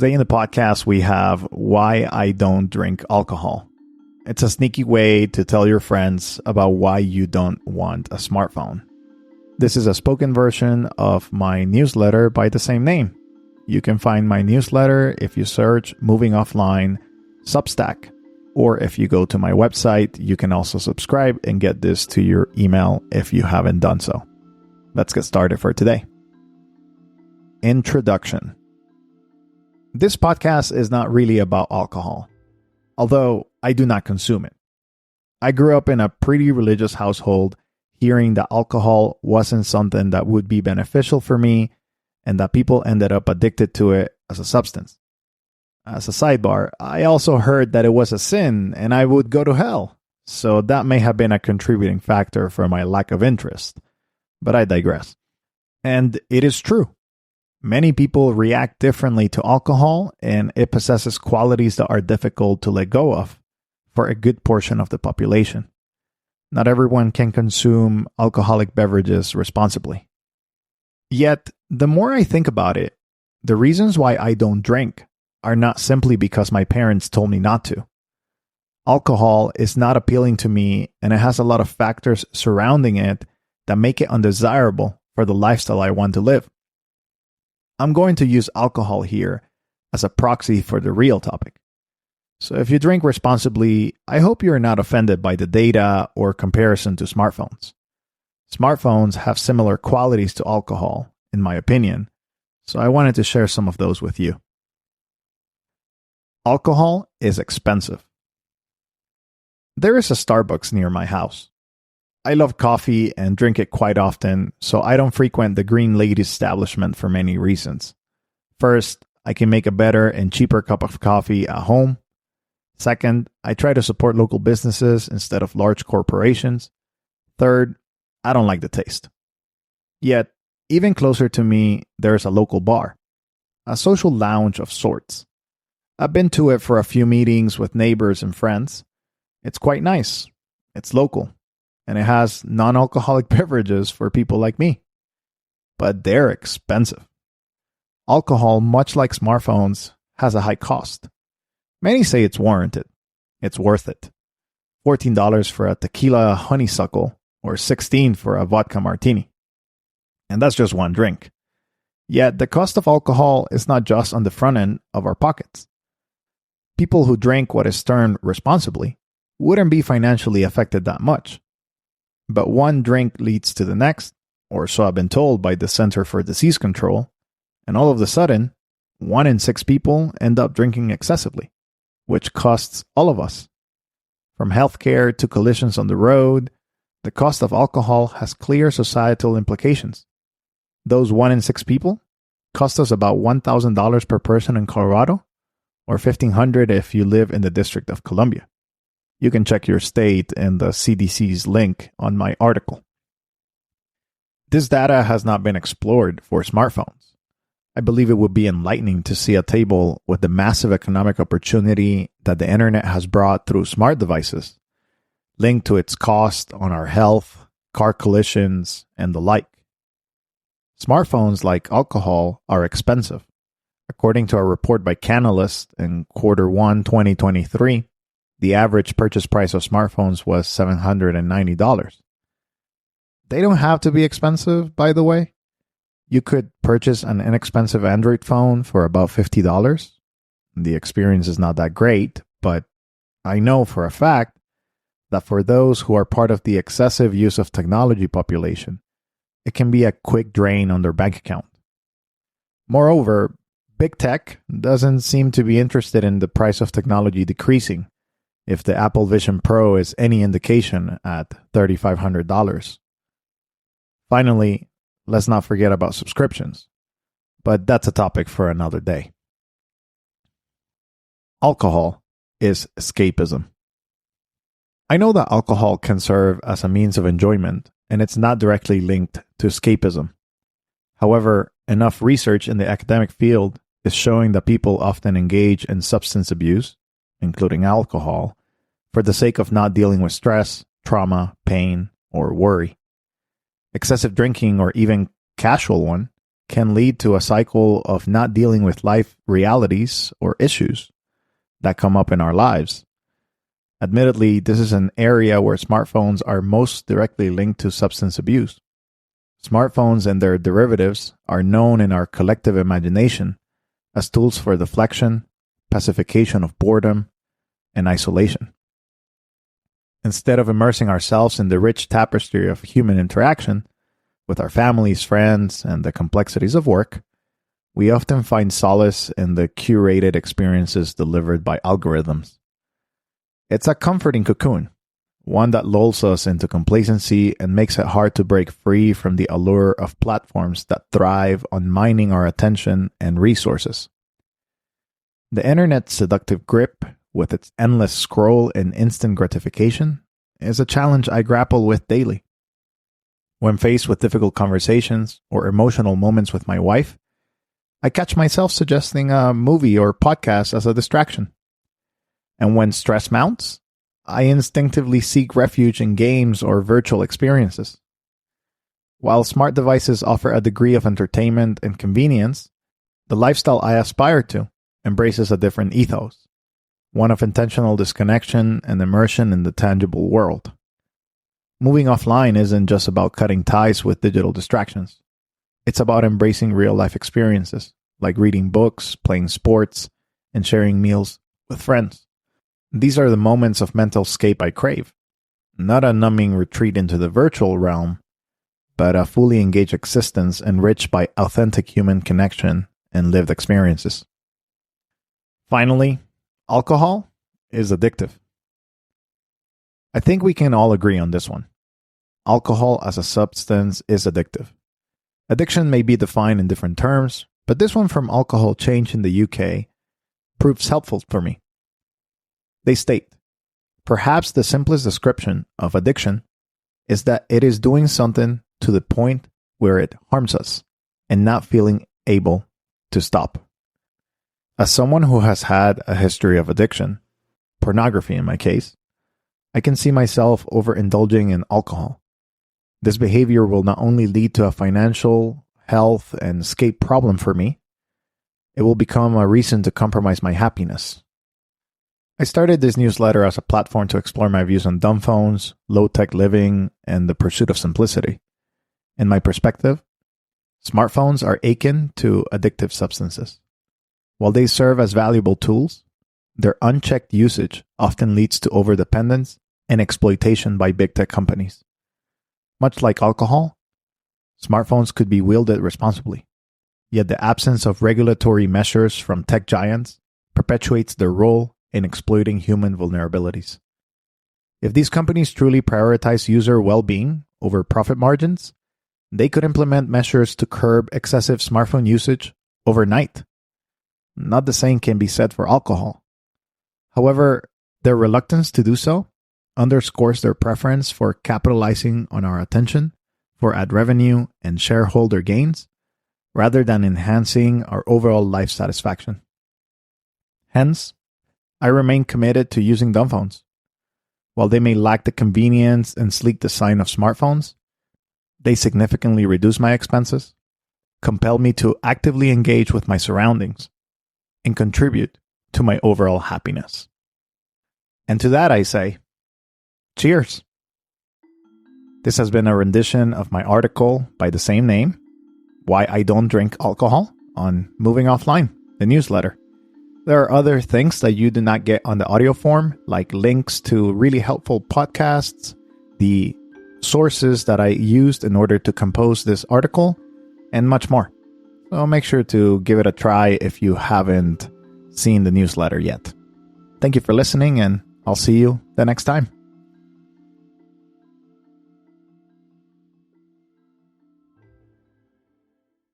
Today in the podcast, we have why I don't drink alcohol. It's a sneaky way to tell your friends about why you don't want a smartphone. This is a spoken version of my newsletter by the same name. You can find my newsletter if you search Moving Offline Substack, or if you go to my website, you can also subscribe and get this to your email if you haven't done so. Let's get started for today. Introduction. This podcast is not really about alcohol, although I do not consume it. I grew up in a pretty religious household, hearing that alcohol wasn't something that would be beneficial for me and that people ended up addicted to it as a substance. As a sidebar, I also heard that it was a sin and I would go to hell, so that may have been a contributing factor for my lack of interest. But I digress. And it is true. Many people react differently to alcohol, and it possesses qualities that are difficult to let go of for a good portion of the population. Not everyone can consume alcoholic beverages responsibly. Yet, the more I think about it, the reasons why I don't drink are not simply because my parents told me not to. Alcohol is not appealing to me, and it has a lot of factors surrounding it that make it undesirable for the lifestyle I want to live. I'm going to use alcohol here as a proxy for the real topic. So if you drink responsibly, I hope you're not offended by the data or comparison to smartphones. Smartphones have similar qualities to alcohol, in my opinion, so I wanted to share some of those with you. Alcohol is expensive. There is a Starbucks near my house. I love coffee and drink it quite often, so I don't frequent the Green Lady establishment for many reasons. First, I can make a better and cheaper cup of coffee at home. Second, I try to support local businesses instead of large corporations. Third, I don't like the taste. Yet, even closer to me, there is a local bar, a social lounge of sorts. I've been to it for a few meetings with neighbors and friends. It's quite nice. It's local. And it has non-alcoholic beverages for people like me. But they're expensive. Alcohol, much like smartphones, has a high cost. Many say it's warranted. It's worth it. $14 for a tequila honeysuckle or $16 for a vodka martini. And that's just one drink. Yet the cost of alcohol is not just on the front end of our pockets. People who drink what is termed responsibly wouldn't be financially affected that much. But one drink leads to the next, or so I've been told by the Center for Disease Control, and all of a sudden, 1 in 6 people end up drinking excessively, which costs all of us. From healthcare to collisions on the road, the cost of alcohol has clear societal implications. Those 1 in 6 people cost us about $1,000 per person in Colorado, or $1,500 if you live in the District of Columbia. You can check your state in the CDC's link on my article. This data has not been explored for smartphones. I believe it would be enlightening to see a table with the massive economic opportunity that the internet has brought through smart devices, linked to its cost on our health, car collisions, and the like. Smartphones, like alcohol, are expensive. According to a report by Canalys in Q1 2023, the average purchase price of smartphones was $790. They don't have to be expensive, by the way. You could purchase an inexpensive Android phone for about $50. The experience is not that great, but I know for a fact that for those who are part of the excessive use of technology population, it can be a quick drain on their bank account. Moreover, big tech doesn't seem to be interested in the price of technology decreasing, if the Apple Vision Pro is any indication at $3,500. Finally, let's not forget about subscriptions, but that's a topic for another day. Alcohol is escapism. I know that alcohol can serve as a means of enjoyment, and it's not directly linked to escapism. However, enough research in the academic field is showing that people often engage in substance abuse, including alcohol, for the sake of not dealing with stress, trauma, pain, or worry. Excessive drinking, or even casual one, can lead to a cycle of not dealing with life realities or issues that come up in our lives. Admittedly, this is an area where smartphones are most directly linked to substance abuse. Smartphones and their derivatives are known in our collective imagination as tools for deflection, pacification of boredom, and isolation. Instead of immersing ourselves in the rich tapestry of human interaction with our families, friends, and the complexities of work, we often find solace in the curated experiences delivered by algorithms. It's a comforting cocoon, one that lulls us into complacency and makes it hard to break free from the allure of platforms that thrive on mining our attention and resources. The internet's seductive grip, with its endless scroll and instant gratification, is a challenge I grapple with daily. When faced with difficult conversations or emotional moments with my wife, I catch myself suggesting a movie or podcast as a distraction. And when stress mounts, I instinctively seek refuge in games or virtual experiences. While smart devices offer a degree of entertainment and convenience, the lifestyle I aspire to embraces a different ethos, one of intentional disconnection and immersion in the tangible world. Moving offline isn't just about cutting ties with digital distractions. It's about embracing real-life experiences, like reading books, playing sports, and sharing meals with friends. These are the moments of mental escape I crave, not a numbing retreat into the virtual realm, but a fully engaged existence enriched by authentic human connection and lived experiences. Finally, alcohol is addictive. I think we can all agree on this one. Alcohol as a substance is addictive. Addiction may be defined in different terms, but this one from Alcohol Change in the UK proves helpful for me. They state, perhaps the simplest description of addiction is that it is doing something to the point where it harms us and not feeling able to stop. As someone who has had a history of addiction, pornography in my case, I can see myself overindulging in alcohol. This behavior will not only lead to a financial, health, and escape problem for me, it will become a reason to compromise my happiness. I started this newsletter as a platform to explore my views on dumb phones, low-tech living, and the pursuit of simplicity. In my perspective, smartphones are akin to addictive substances. While they serve as valuable tools, their unchecked usage often leads to overdependence and exploitation by big tech companies. Much like alcohol, smartphones could be wielded responsibly, yet the absence of regulatory measures from tech giants perpetuates their role in exploiting human vulnerabilities. If these companies truly prioritize user well-being over profit margins, they could implement measures to curb excessive smartphone usage overnight. Not the same can be said for alcohol. However, their reluctance to do so underscores their preference for capitalizing on our attention for ad revenue and shareholder gains, rather than enhancing our overall life satisfaction. Hence, I remain committed to using dumb phones. While they may lack the convenience and sleek design of smartphones, they significantly reduce my expenses, compel me to actively engage with my surroundings, and contribute to my overall happiness. And to that I say, cheers! This has been a rendition of my article by the same name, Why I Don't Drink Alcohol, on Moving Offline, the newsletter. There are other things that you do not get on the audio form, like links to really helpful podcasts, the sources that I used in order to compose this article, and much more. So make sure to give it a try if you haven't seen the newsletter yet. Thank you for listening, and I'll see you the next time.